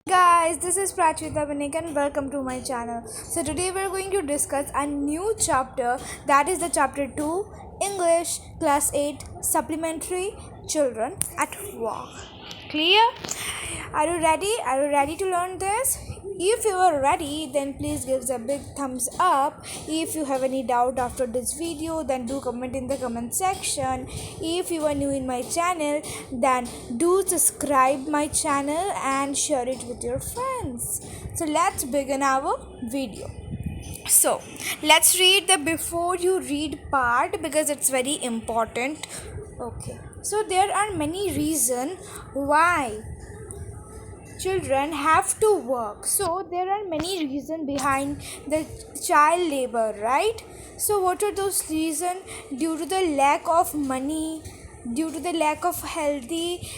Guys, this is Prachita Banik and welcome to my channel. So today we're going to discuss a new chapter, that is the chapter 2, English class 8 supplementary, children at work. Clear? Are you ready? Are you ready to learn this? If you are ready, then please give us a big thumbs up. If you have any doubt after this video, then do comment in the comment section. If you are new in my channel, then do subscribe my channel and share it with your friends. So let's begin our video. So let's read the before you read part because it's very important. Okay, so there are many reasons why children have to work. So there are many reasons behind the child labor, right? So what are those reasons? Due to the lack of money, due to the lack of healthy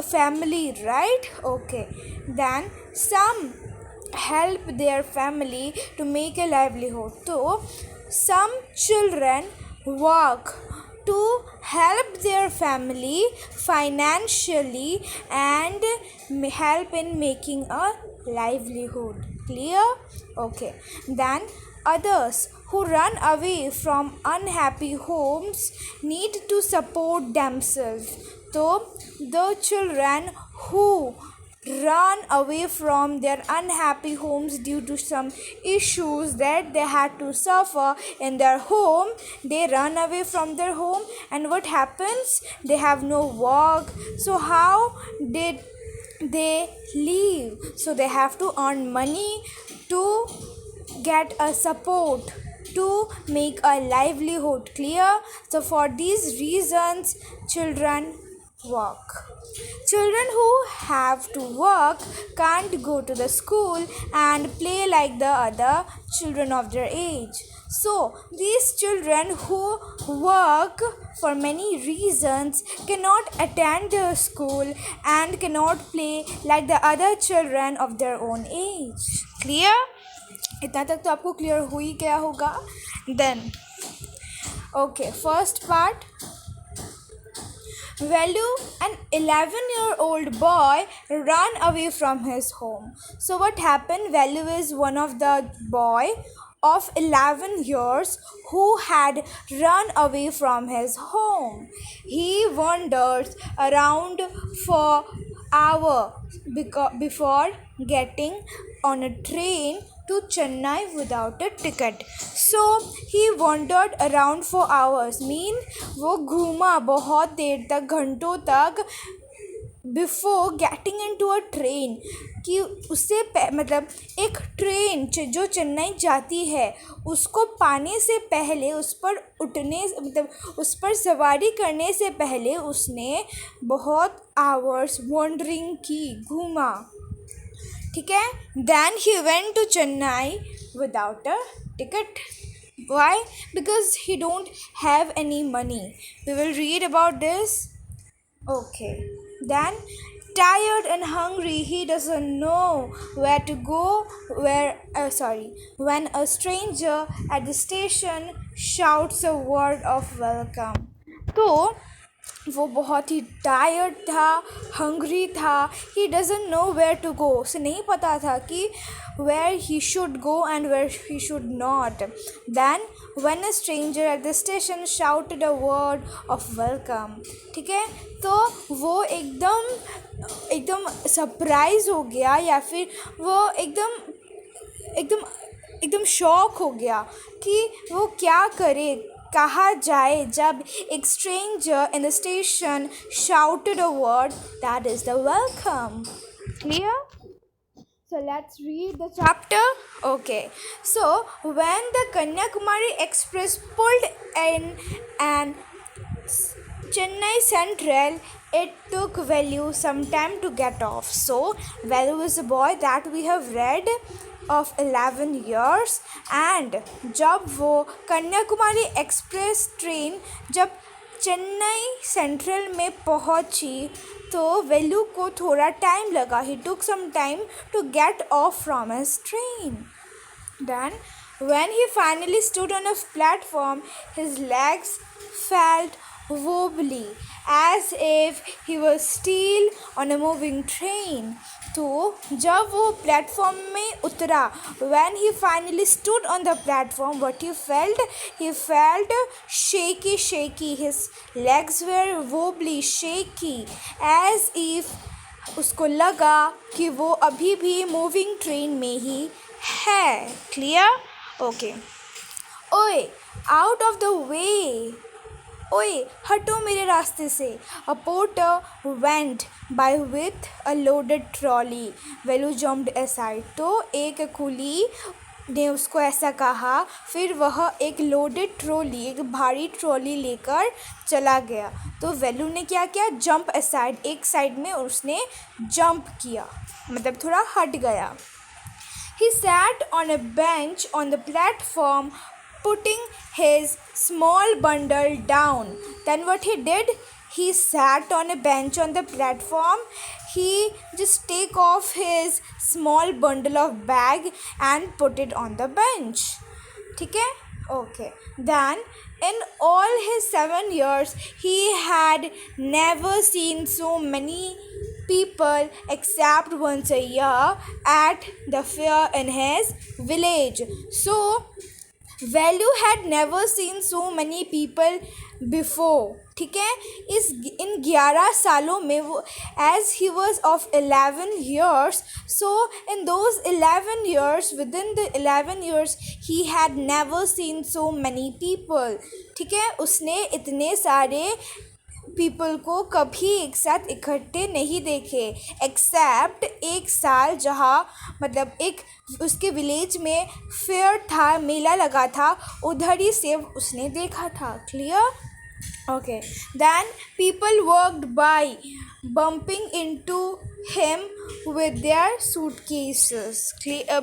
family, right? Okay, then some help their family to make a livelihood. So some children work to help their family financially and help in making a livelihood. Clear? Okay, then others who run away from unhappy homes need to support themselves. So the children who run away from their unhappy homes due to some issues that they had to suffer in their home, they run away from their home, and what happens? They have no work. So how did they leave? So they have to earn money to get a support to make a livelihood. Clear? So for these reasons, children work. Children who have to work can't go to the school and play like the other children of their age. So these children who work for many reasons cannot attend the school and cannot play like the other children of their own age. Clear? इतना तक तो आपको clear हो ही गया होगा. Then okay, first part, Velu, an 11-year-old boy, ran away from his home. So what happened? Velu is one of the boy of 11 years who had run away from his home. He wandered around for hours before getting on a train to Chennai without a ticket. So he wandered around for hours, mean वो घूमा बहुत देर तक, घंटों तक, before getting into a train, कि उससे मतलब एक ट्रेन जो चेन्नई जाती है उसको पाने से पहले, उस पर उठने मतलब उस पर सवारी करने से पहले उसने बहुत आवर्स वॉन्डरिंग की, घूमा. ठीक है. Then he went to Chennai without a ticket. Why? Because he don't have any money. We will read about this. Okay. Then tired and hungry, he doesn't know where to go. When a stranger at the station shouts a word of welcome. तो वो बहुत ही tired था, hungry था. He doesn't know where to go. उसे नहीं पता था कि where he should go and where he should not. Then when a stranger at the station shouted a word of welcome. ठीक है. तो वो एकदम सरप्राइज हो गया, या फिर वो एकदम शॉक हो गया कि वो क्या करे, कहाँ जाए, जब एक stranger in the station shouted a word, that is the welcome. Clear? So let's read the chapter. Okay. So when the Kanyakumari Express pulled in and Chennai Central, it took Velu some time to get off. So Velu is a boy that we have read of 11 years, and जब वो Kanyakumari express train जब Chennai central में पहुंची तो वेलू को थोड़ा time लगा. ही took some time to get off from his train. Then when he finally stood on a platform, his legs felt wobbly as if he was still on a moving train. तो जब वो platform में उतरा, when he finally stood on the platform, what he felt shaky. His legs were wobbly, shaky, as if उसको लगा कि वो अभी भी मूविंग ट्रेन में ही है. क्लियर? ओके. ओए, आउट ऑफ द वे. ओए, हटो मेरे रास्ते से. A porter went by with a loaded trolley. Velu jumped aside. तो एक कुली ने उसको ऐसा कहा, फिर वह एक लोडेड ट्रॉली, एक भारी ट्रॉली लेकर चला गया. तो वेलू ने क्या किया? जंप असाइड, एक साइड में उसने जंप किया, मतलब थोड़ा हट गया. He sat on a bench on the platform, putting his small bundle down. Then what he did? He sat on a bench on the platform. He just take off his small bundle of bag and put it on the bench. ठीक है? Okay. Then in all his 7 years, he had never seen so many people except once a year at the fair in his village. So Value had never seen so many people before. ठीक है. इन 11 सालों में वो, as he was of 11 years, so in those 11 years, within the 11 years, he had never seen so many people. ठीक है. उसने इतने सारे पीपल को कभी एक साथ इकट्ठे नहीं देखे, एक्सेप्ट एक साल जहाँ मतलब एक उसके विलेज में फेयर था, मेला लगा था, उधर ही से उसने देखा था. Clear? Okay. Then people worked by bumping into him with their suitcases.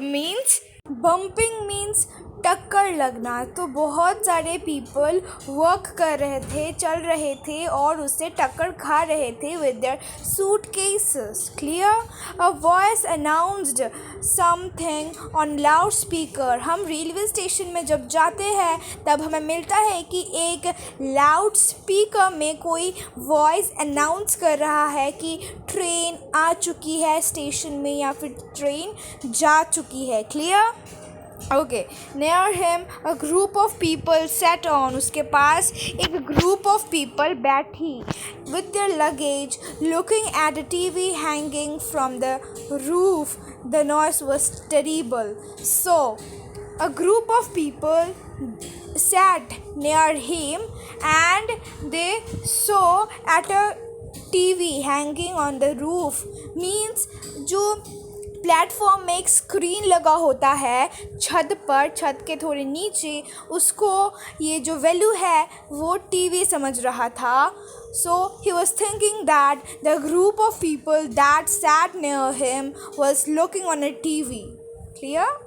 Means bumping means टक्कर लगना. तो बहुत सारे पीपल वर्क कर रहे थे, चल रहे थे और उससे टक्कर खा रहे थे with their suitcases. Clear? A voice announced something on loud speaker. हम रेलवे स्टेशन में जब जाते हैं तब हमें मिलता है कि एक लाउड स्पीकर में कोई वॉइस अनाउंस कर रहा है कि ट्रेन आ चुकी है स्टेशन में या फिर ट्रेन जा चुकी है. Clear? Okay. Near him a group of people sat on. उसके पास एक group of people बैठी with their luggage, looking at a TV hanging from the roof. The noise was terrible. So a group of people sat near him and they saw at a TV hanging on the roof. Means जो platform में एक screen लगा होता है छत पर, छत के थोड़े नीचे, उसको ये जो वैल्यू है वो टीवी समझ रहा था. So he was thinking that the group of people that sat near him was looking on a TV. Clear?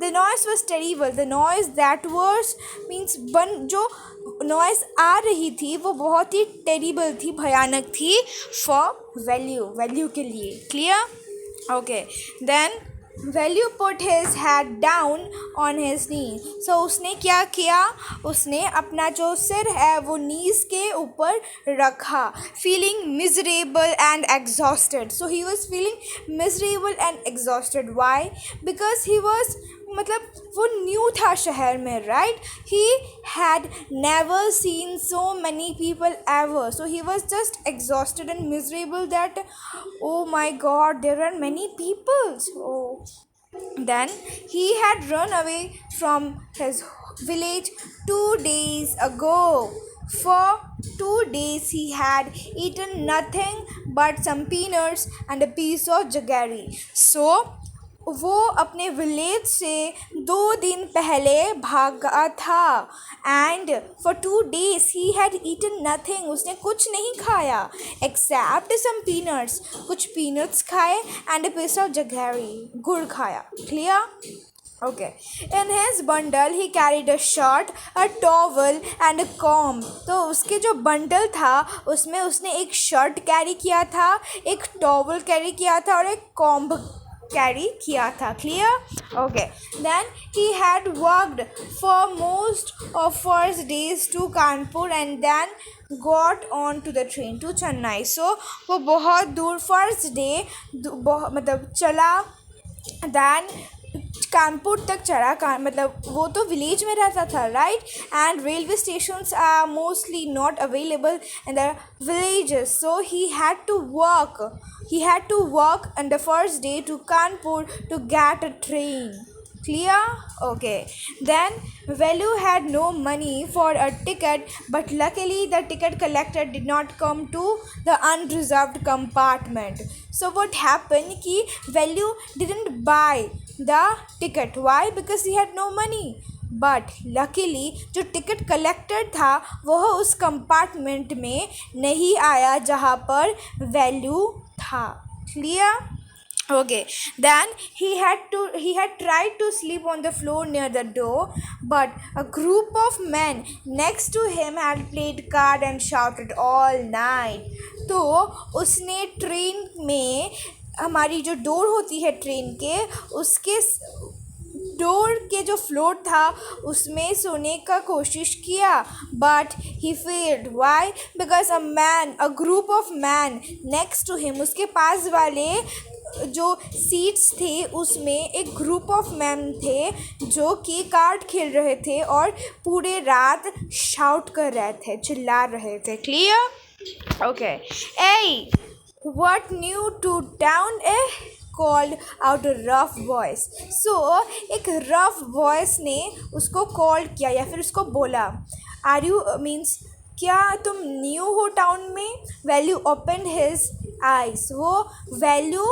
The noise was terrible. The noise that was means जो नॉइस आ रही थी वो बहुत ही टेरिबल थी, भयानक थी फॉर वैल्यू के लिए. Clear? Okay. Then Value put his head down on his knee. So उसने क्या किया? उसने अपना जो सिर है वो नीज के ऊपर रखा. Feeling miserable and exhausted. So he was feeling miserable and exhausted. Why? Because he was मतलब वो न्यू था शहर में, right? He had never seen so many people ever. So he was just exhausted and miserable that oh my God there are many peoples. Then he had run away from his village 2 days ago. For 2 days he had eaten nothing but some peanuts and a piece of jaggery. So वो अपने village से 2 दिन पहले भागा था. And for 2 days he had eaten nothing. उसने कुछ नहीं खाया एक्सेप्ट सम पीनट्स. कुछ पीनट्स खाए and a piece of jaggery, गुड़ खाया. Clear? Okay. In his bundle he carried a shirt, a towel and a comb. तो उसके जो बंडल था उसमें उसने एक शर्ट कैरी किया था, एक टॉवल कैरी किया था और एक कॉम्ब कैरी किया था. Clear? Okay. Then he had worked for most of first days to Kanpur and then got on to the train to Chennai. So वो बहुत दूर फर्स्ट डे मतलब चला, दैन कानपुर तक चढ़ा. मतलब वो तो विलेज में रहता था, right? And railway stations are mostly not available in the villages, so he had to work on the first day to Kanpur to get a train. Clear? Okay. Then Velu had no money for a ticket, but luckily the ticket collector did not come to the unreserved compartment. So what happened कि Velu didn't buy the ticket. Why? Because he had no money. But luckily जो ticket collector था वह उस compartment में नहीं आया जहाँ पर वैल्यू था. Clear? Okay. Then he had tried to sleep on the floor near the door, but a group of men next to him had played card and shouted all night. तो उसने train में, हमारी जो door होती है train के, उसके door के जो फ्लोर था उसमें सोने का कोशिश किया, but he failed. Why? Because a group of man next to him, उसके पास वाले जो सीट्स थे उसमें एक ग्रुप ऑफ मैन थे जो कि कार्ड खेल रहे थे और पूरे रात शाउट कर रहे थे, चिल्ला रहे थे. Clear? Okay. Eh what new to town eh called out a rough voice. So एक रफ वॉइस ने उसको कॉल किया या फिर उसको बोला, आर यू मीन्स क्या तुम न्यू हो टाउन में? Value open his eyes. वो वैल्यू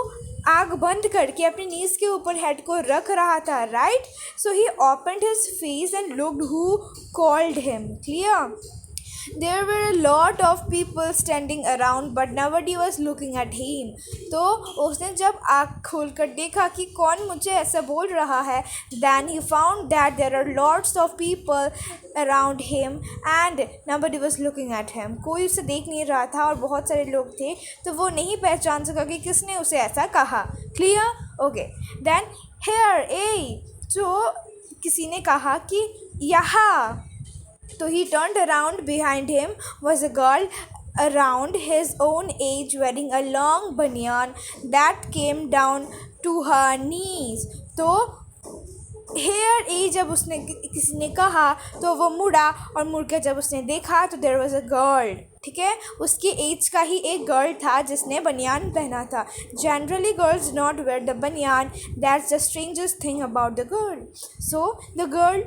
आँख बंद करके अपनी नीज के ऊपर हेड को रख रहा था, right? So he opened his face and looked who called him. Clear? There were a lot of people standing around, but nobody was looking at him. तो उसने जब आँख खोलकर देखा कि कौन मुझे ऐसा बोल रहा है, then he found that there are lots of people around him and nobody was looking at him. कोई उसे देख नहीं रहा था और बहुत सारे लोग थे, तो वो नहीं पहचान सका कि किसने उसे ऐसा कहा. Clear? Okay. Then here, जो किसी ने कहा कि यहाँ. So he turned around. Behind him was a girl around his own age wearing a long banyan that came down to her knees. तो here जब उसने किसी ने कहा तो वो मुड़ा और मुड़ के जब उसने देखा तो there was a girl. ठीक है, उसके एज का ही एक गर्ल था जिसने बनियान पहना था. Generally girls do not wear the banyan. That's the strangest thing about the girl. So the girl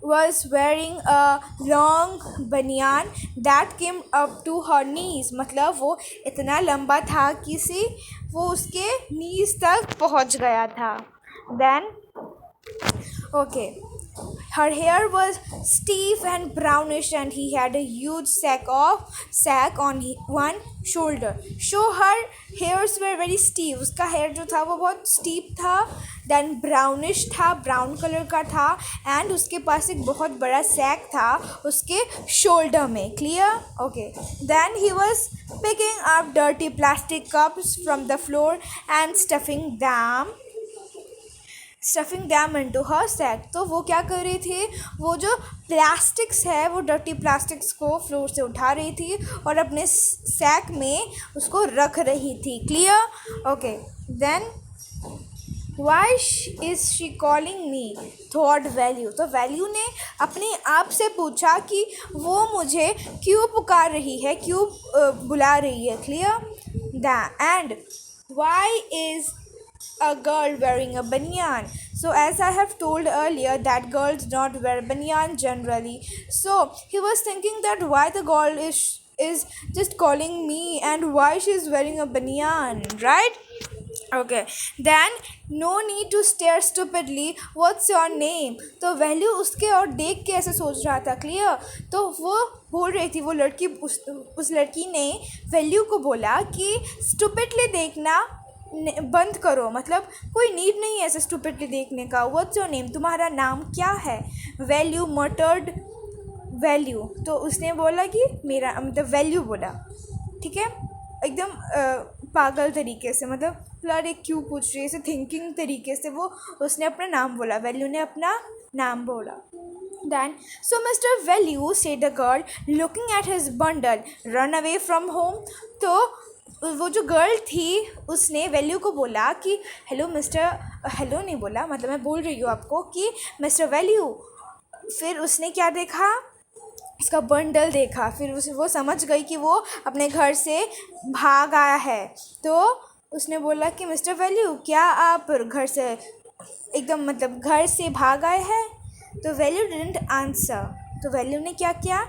was wearing a long banyan that came up to her knees. मतलब वो इतना लंबा था कि वो उसके knees तक पहुंच गया था. Then okay, her hair was stiff and brownish and he had a huge sack on one shoulder. So her hairs were very stiff. उसका hair जो था वो बहुत steep था, then brownish था, brown color का था, and उसके पास एक बहुत बड़ा sack था उसके shoulder में. Clear? Okay. Then he was picking up dirty plastic cups from the floor and stuffing them into her sack. तो वो क्या कर रही थी, वो जो प्लास्टिक्स है वो डर्टी प्लास्टिक्स को फ्लोर से उठा रही थी और अपने सैक में उसको रख रही थी. Clear? Okay. Then Why is she calling me? Thought value. तो वैल्यू ने अपने आप से पूछा कि वो मुझे क्यों पुकार रही है, क्यों बुला रही है. Clear? And why is a girl wearing a banyan? So as I have told earlier that girls don't wear banyan generally. So he was thinking that why the girl is just calling me and why she is wearing a banyan, right? Okay. Then no need to stare stupidly. What's your name? तो value उसके और देख के ऐसे सोच रहा था. Clear? तो वो बोल रही थी, वो लड़की उस लड़की ने वैल्यू को बोला कि स्टूपिडली देखना बंद करो. मतलब कोई नीड नहीं है ऐसे स्टूपिडली देखने का. What's your name? तुम्हारा नाम क्या है? Value मटर्ड value. तो उसने बोला कि मेरा मतलब वैल्यू बोला. ठीक है, एकदम पागल तरीके से, मतलब अरे क्यों पूछ रही है, ऐसे थिंकिंग तरीके से वो उसने अपना नाम बोला, वैल्यू ने अपना नाम बोला. Then, so Mr. Value, said the girl, looking at his bundle, run away from home. तो वो जो गर्ल थी उसने वैल्यू को बोला कि हेलो मिस्टर, हेलो नहीं बोला, मतलब मैं बोल रही हूँ आपको कि मिस्टर वैल्यू. फिर उसने क्या देखा, उसका बंडल देखा. फिर वो समझ गई कि वो अपने घर से भाग आया है. तो उसने बोला कि मिस्टर वैल्यू, क्या आप घर से एकदम मतलब घर से भाग आए हैं. तो वैल्यू डिडंट आंसर. तो वैल्यू ने क्या किया,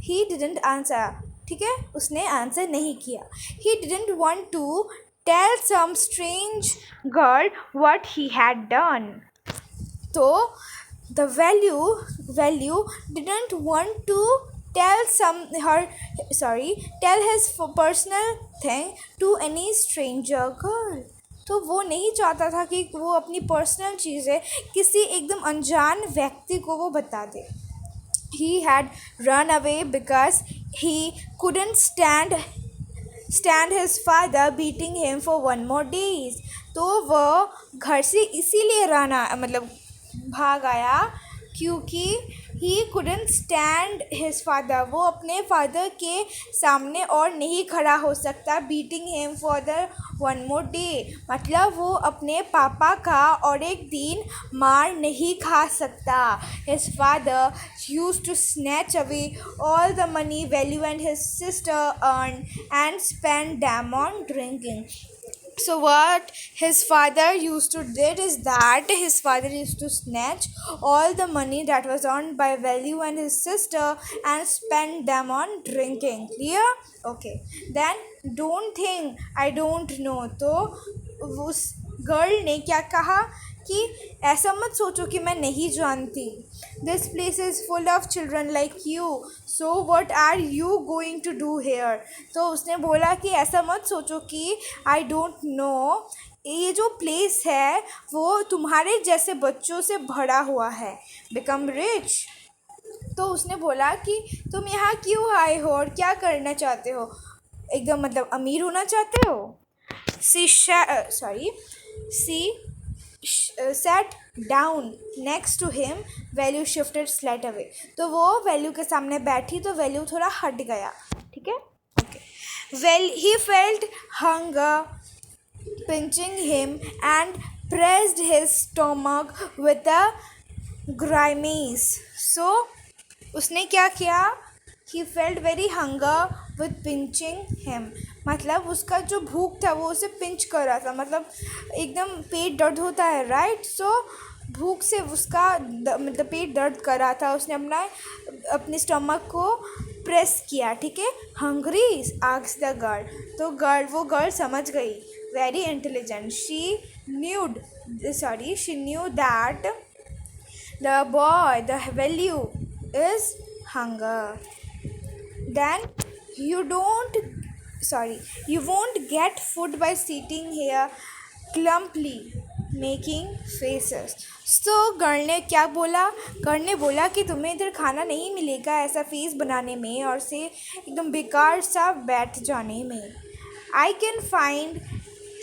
ही डिडंट आंसर. ठीक है, उसने आंसर नहीं किया. He didn't want to tell some strange girl what he had done. तो the value didn't want to tell his personal thing to any stranger girl. तो वो नहीं चाहता था कि वो अपनी पर्सनल चीज़ें किसी एकदम अनजान व्यक्ति को वो बता दे. He had run away because he couldn't stand his father beating him for 1 more days. तो वो घर से इसीलिए मतलब भाग आया क्योंकि ही couldn't stand his father. वो अपने फादर के सामने और नहीं खड़ा हो सकता. beating him for the 1 more day मतलब वो अपने पापा का और एक दिन मार नहीं खा सकता. his father used to snatch away all the money Value and his sister earned and spend them on drinking. So what his father used to did is that his father used to snatch all the money that was earned by Value and his sister and spend them on drinking. Clear? Okay. Then don't think I don't know. तो उस girl ने क्या कहा कि ऐसा मत सोचो कि मैं नहीं जानती. This place is full of children like you. So what are you going to do here? तो उसने बोला कि ऐसा मत सोचो कि I don't know. ये जो प्लेस है वो तुम्हारे जैसे बच्चों से भरा हुआ है. Become rich. तो उसने बोला कि तुम यहाँ क्यों आए हो और क्या करना चाहते हो, एकदम मतलब अमीर होना चाहते हो. She sat down next to him. Value shifted slight away. तो वो वैल्यू के सामने बैठी तो वैल्यू थोड़ा हट गया. ठीक है, okay. Well, he felt hunger pinching him and pressed his stomach with a grimace. So उसने क्या किया, he felt very hunger with pinching him. मतलब उसका जो भूख था वो उसे पिंच कर रहा था, मतलब एकदम पेट दर्द होता है, राइट. सो भूख से उसका मतलब पेट दर्द कर रहा था. उसने अपने स्टमक को प्रेस किया. ठीक है. Hungry asked the girl. तो वो गर्ल समझ गई. Very intelligent. She knew that the boy the value is hunger. Then you won't get food by sitting here clumpily making faces. So girl ने क्या बोला, गर्ल ने बोला कि तुम्हें इधर खाना नहीं मिलेगा ऐसा फेस बनाने में और से एकदम बेकार सा बैठ जाने में. I can find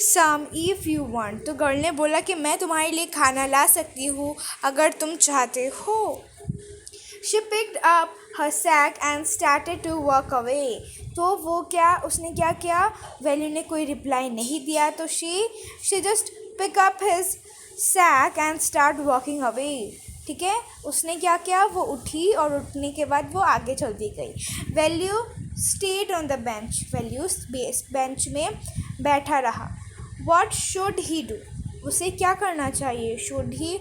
some if you want. तो गर्ल ने बोला कि मैं तुम्हारे लिए खाना ला सकती हूँ अगर तुम चाहते हो. She picked up her sack and started to walk away. तो उसने क्या किया, वैल्यू ने कोई रिप्लाई नहीं दिया तो she just pick up his sack and start walking away. ठीक है. उसने क्या किया, वो उठी और उठने के बाद वो आगे चलती गई. Value stayed on the bench. Value bench में बैठा रहा. What should he do? उसे क्या करना चाहिए. Should he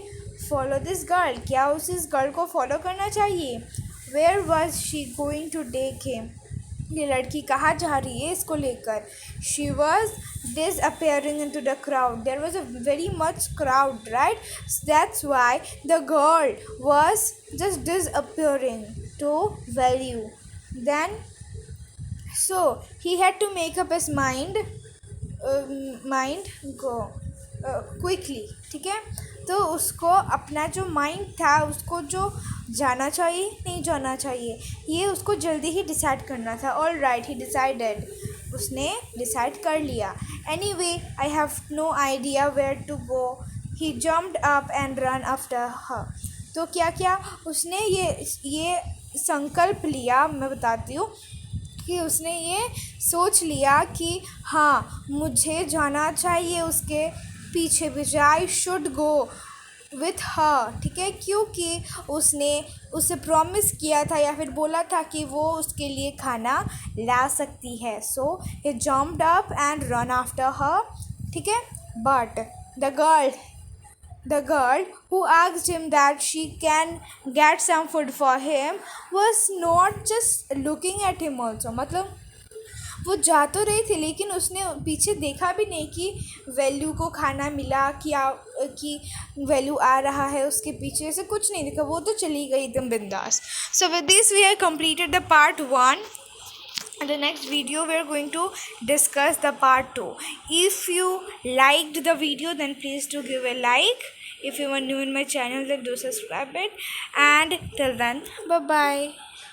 follow this girl? क्या उसे इस गर्ल को फॉलो करना चाहिए. Where was she going to take him? ये लड़की कहाँ जा रही है इसको लेकर. She was disappearing into the crowd. There was a very much crowd, right? That's why the girl was just disappearing to Value. Then so he had to make up his mind go quickly. ठीक है. तो उसको अपना जो mind था उसको जो जाना चाहिए नहीं जाना चाहिए ये उसको जल्दी ही डिसाइड करना था. ऑल राइट, ही डिसाइडेड. उसने डिसाइड कर लिया. Anyway, I have no idea where to go. He jumped up and ran after her. तो क्या क्या उसने ये संकल्प लिया, मैं बताती हूँ कि उसने ये सोच लिया कि हाँ मुझे जाना चाहिए उसके पीछे पीछे. I should go with her. ठीक है, क्योंकि उसने उसे प्रॉमिस किया था या फिर बोला था कि वो उसके लिए खाना ला सकती है. So he jumped up and run after her. ठीक है, but the girl who asked him that she can get some food for him was not just looking at him also. मतलब वो जा तो रही थी लेकिन उसने पीछे देखा भी नहीं कि वैल्यू को खाना मिला, क्या कि वैल्यू आ रहा है उसके पीछे, से कुछ नहीं देखा, वो तो चली गई एकदम बिंदास. So with this we have completed the part 1. In the next video we are going to discuss the part 2. If you liked the video then please do give a like. If you are new in my channel then do subscribe it, and till then bye bye.